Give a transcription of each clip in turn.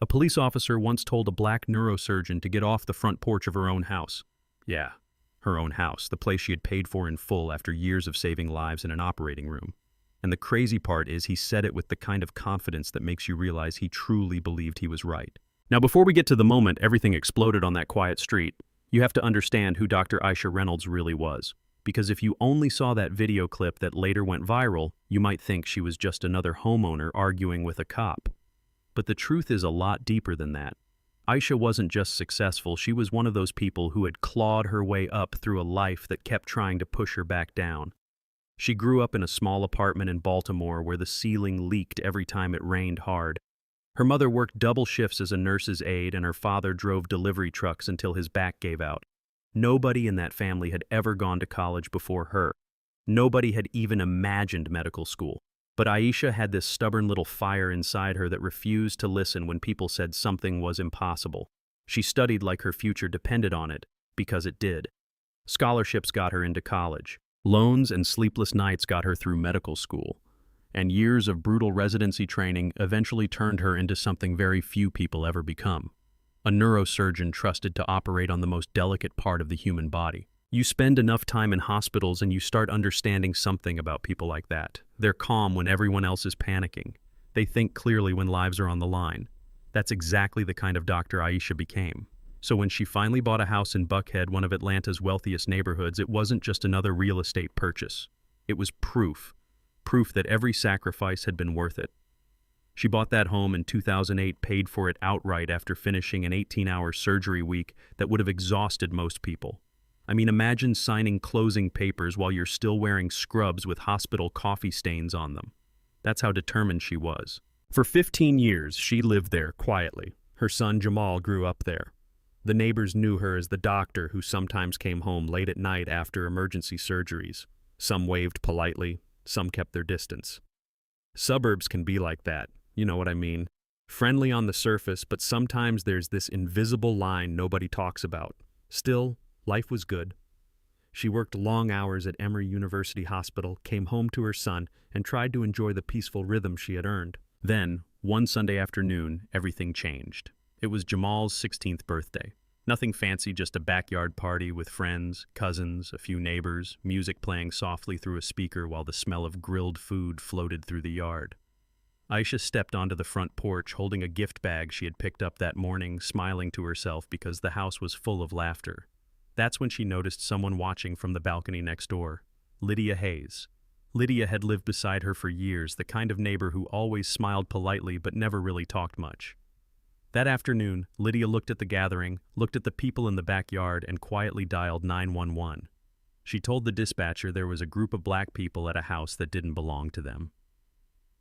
police officer once told a black neurosurgeon to get off the front porch of her own house. Yeah, her own house, the place she had paid for in full after years of saving lives in an operating room. And the crazy part is he said it with the kind of confidence that makes you realize he truly believed he was right. Now, before we get to the moment everything exploded on that quiet street, you have to understand who Dr. Aisha Reynolds really was. Because if you only saw that video clip that later went viral, you might think she was just another homeowner arguing with a cop. But the truth is a lot deeper than that. Aisha wasn't just successful, she was one of those people who had clawed her way up through a life that kept trying to push her back down. She grew up in a small apartment in Baltimore where the ceiling leaked every time it rained hard. Her mother worked double shifts as a nurse's aide, and her father drove delivery trucks until his back gave out. Nobody in that family had ever gone to college before her. Nobody had even imagined medical school. But Aisha had this stubborn little fire inside her that refused to listen when people said something was impossible. She studied like her future depended on it, because it did. Scholarships got her into college. Loans and sleepless nights got her through medical school. And years of brutal residency training eventually turned her into something very few people ever become. A neurosurgeon trusted to operate on the most delicate part of the human body. You spend enough time in hospitals and you start understanding something about people like that. They're calm when everyone else is panicking. They think clearly when lives are on the line. That's exactly the kind of doctor Aisha became. So when she finally bought a house in Buckhead, one of Atlanta's wealthiest neighborhoods, it wasn't just another real estate purchase. It was proof that every sacrifice had been worth it. She bought that home in 2008, paid for it outright after finishing an 18-hour surgery week that would have exhausted most people. I mean, imagine signing closing papers while you're still wearing scrubs with hospital coffee stains on them. That's how determined she was. For 15 years, she lived there quietly. Her son Jamal grew up there. The neighbors knew her as the doctor who sometimes came home late at night after emergency surgeries. Some waved politely, some kept their distance. Suburbs can be like that, you know what I mean. Friendly on the surface, but sometimes there's this invisible line nobody talks about. Still, life was good. She worked long hours at Emory University Hospital, came home to her son, and tried to enjoy the peaceful rhythm she had earned. Then, one Sunday afternoon, everything changed. It was Jamal's 16th birthday. Nothing fancy, just a backyard party with friends, cousins, a few neighbors, music playing softly through a speaker while the smell of grilled food floated through the yard. Aisha stepped onto the front porch holding a gift bag she had picked up that morning, smiling to herself because the house was full of laughter. That's when she noticed someone watching from the balcony next door. Lydia Hayes. Lydia had lived beside her for years, the kind of neighbor who always smiled politely but never really talked much. That afternoon, Lydia looked at the gathering, looked at the people in the backyard, and quietly dialed 911. She told the dispatcher there was a group of black people at a house that didn't belong to them.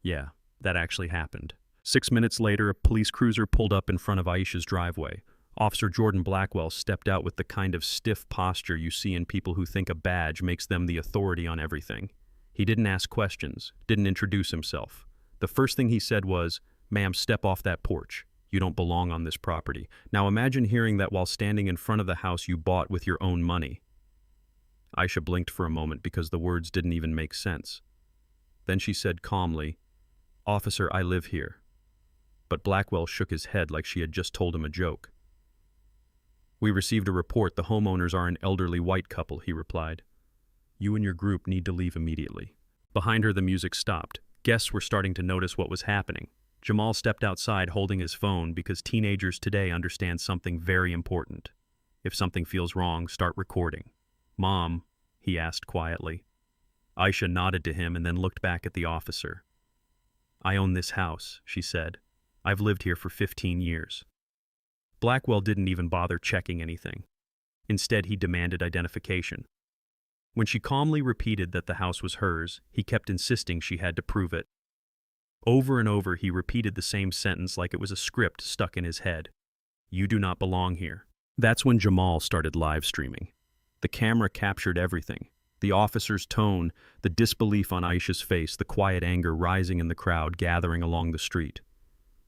Yeah, that actually happened. 6 minutes later, a police cruiser pulled up in front of Aisha's driveway. Officer Jordan Blackwell stepped out with the kind of stiff posture you see in people who think a badge makes them the authority on everything. He didn't ask questions, didn't introduce himself. The first thing he said was, "Ma'am, step off that porch. You don't belong on this property." Now imagine hearing that while standing in front of the house you bought with your own money. Aisha blinked for a moment because the words didn't even make sense. Then she said calmly, "Officer, I live here." But Blackwell shook his head like she had just told him a joke. "We received a report the homeowners are an elderly white couple," he replied. "You and your group need to leave immediately." Behind her the music stopped. Guests were starting to notice what was happening. Jamal stepped outside holding his phone because teenagers today understand something very important. If something feels wrong, start recording. "Mom," he asked quietly. Aisha nodded to him and then looked back at the officer. "I own this house," she said. "I've lived here for 15 years. Blackwell didn't even bother checking anything. Instead, he demanded identification. When she calmly repeated that the house was hers, he kept insisting she had to prove it. Over and over, he repeated the same sentence like it was a script stuck in his head. "You do not belong here." That's when Jamal started live streaming. The camera captured everything. The officer's tone, the disbelief on Aisha's face, the quiet anger rising in the crowd gathering along the street.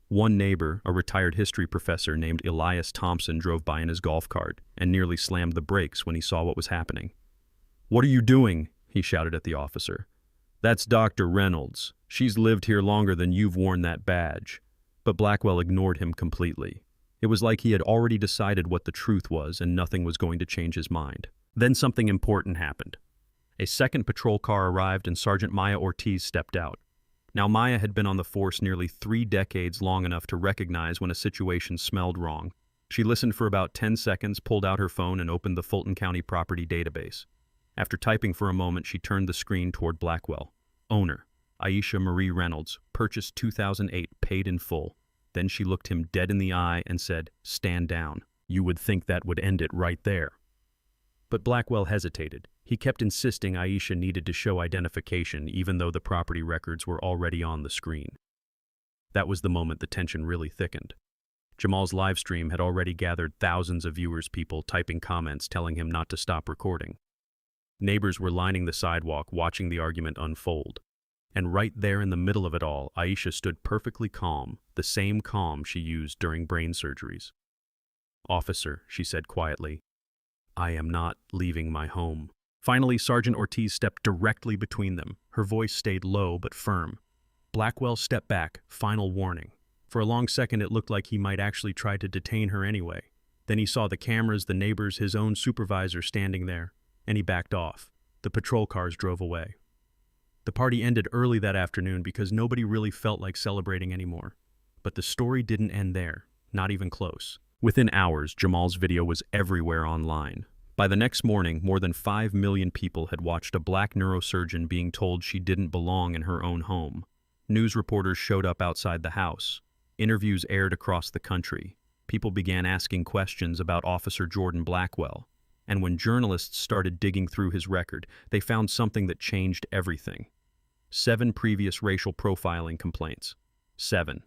One neighbor, a retired history professor named Elias Thompson, drove by in his golf cart and nearly slammed the brakes when he saw what was happening. "What are you doing?" he shouted at the officer. "That's Dr. Reynolds. She's lived here longer than you've worn that badge." But Blackwell ignored him completely. It was like he had already decided what the truth was and nothing was going to change his mind. Then something important happened. A second patrol car arrived and Sergeant Maya Ortiz stepped out. Now Maya had been on the force nearly 3 decades, long enough to recognize when a situation smelled wrong. She listened for about 10 seconds, pulled out her phone and opened the Fulton County Property Database. After typing for a moment, she turned the screen toward Blackwell. Owner, Aisha Marie Reynolds, purchased 2008, paid in full. Then she looked him dead in the eye and said, "Stand down." You would think that would end it right there. But Blackwell hesitated. He kept insisting Aisha needed to show identification even though the property records were already on the screen. That was the moment the tension really thickened. Jamal's live stream had already gathered thousands of viewers, people typing comments telling him not to stop recording. Neighbors were lining the sidewalk watching the argument unfold. And right there in the middle of it all, Aisha stood perfectly calm, the same calm she used during brain surgeries. "Officer," she said quietly, "I am not leaving my home." Finally, Sergeant Ortiz stepped directly between them. Her voice stayed low but firm. Blackwell stepped back, final warning. For a long second it looked like he might actually try to detain her anyway. Then he saw the cameras, the neighbors, his own supervisor standing there, and he backed off. The patrol cars drove away. The party ended early that afternoon because nobody really felt like celebrating anymore. But the story didn't end there, not even close. Within hours, Jamal's video was everywhere online. By the next morning, more than 5 million people had watched a black neurosurgeon being told she didn't belong in her own home. News reporters showed up outside the house. Interviews aired across the country. People began asking questions about Officer Jordan Blackwell. And when journalists started digging through his record, they found something that changed everything. 7 previous racial profiling complaints. 7.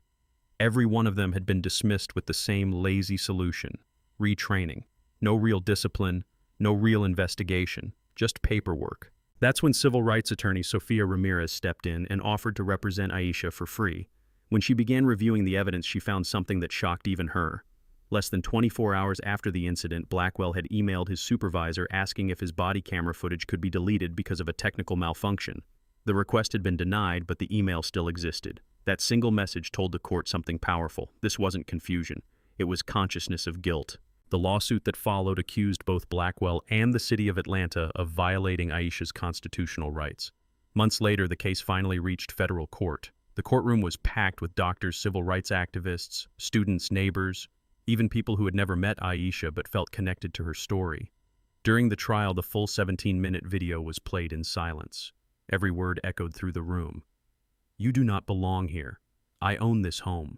Every one of them had been dismissed with the same lazy solution: retraining. No real discipline, no real investigation, just paperwork. That's when civil rights attorney Sofia Ramirez stepped in and offered to represent Aisha for free. When she began reviewing the evidence, she found something that shocked even her. Less than 24 hours after the incident, Blackwell had emailed his supervisor asking if his body camera footage could be deleted because of a technical malfunction. The request had been denied, but the email still existed. That single message told the court something powerful. This wasn't confusion. It was consciousness of guilt. The lawsuit that followed accused both Blackwell and the city of Atlanta of violating Aisha's constitutional rights. Months later, the case finally reached federal court. The courtroom was packed with doctors, civil rights activists, students, neighbors, even people who had never met Aisha but felt connected to her story. During the trial, the full 17-minute video was played in silence. Every word echoed through the room. "You do not belong here. I own this home."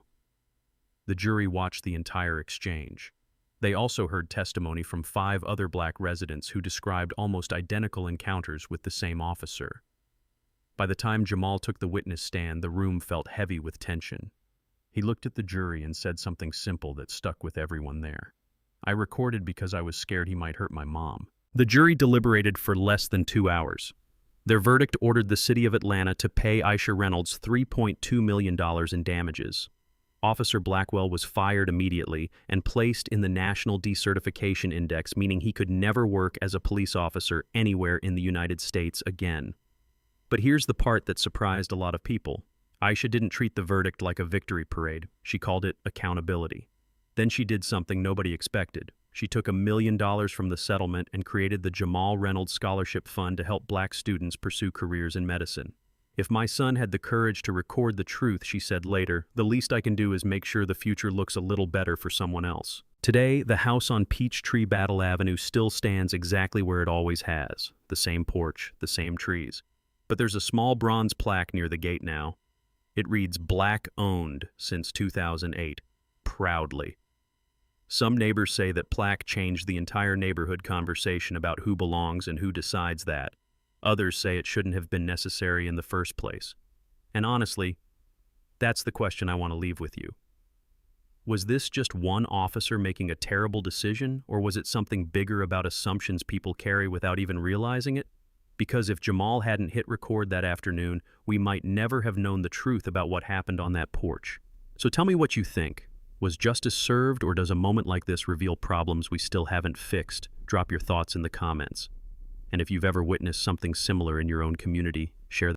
The jury watched the entire exchange. They also heard testimony from 5 other black residents who described almost identical encounters with the same officer. By the time Jamal took the witness stand, the room felt heavy with tension. He looked at the jury and said something simple that stuck with everyone there. "I recorded because I was scared he might hurt my mom." The jury deliberated for less than 2 hours. Their verdict ordered the city of Atlanta to pay Aisha Reynolds $3.2 million in damages. Officer Blackwell was fired immediately and placed in the National Decertification Index, meaning he could never work as a police officer anywhere in the United States again. But here's the part that surprised a lot of people. Aisha didn't treat the verdict like a victory parade. She called it accountability. Then she did something nobody expected. She took $1 million from the settlement and created the Jamal Reynolds Scholarship Fund to help black students pursue careers in medicine. "If my son had the courage to record the truth," she said later, "the least I can do is make sure the future looks a little better for someone else." Today, the house on Peachtree Battle Avenue still stands exactly where it always has. The same porch, the same trees. But there's a small bronze plaque near the gate now. It reads, "Black owned since 2008. Proudly." Some neighbors say that plaque changed the entire neighborhood conversation about who belongs and who decides that. Others say it shouldn't have been necessary in the first place. And honestly, that's the question I want to leave with you. Was this just one officer making a terrible decision, or was it something bigger about assumptions people carry without even realizing it? Because if Jamal hadn't hit record that afternoon, we might never have known the truth about what happened on that porch. So tell me what you think. Was justice served, or does a moment like this reveal problems we still haven't fixed? Drop your thoughts in the comments. And if you've ever witnessed something similar in your own community, share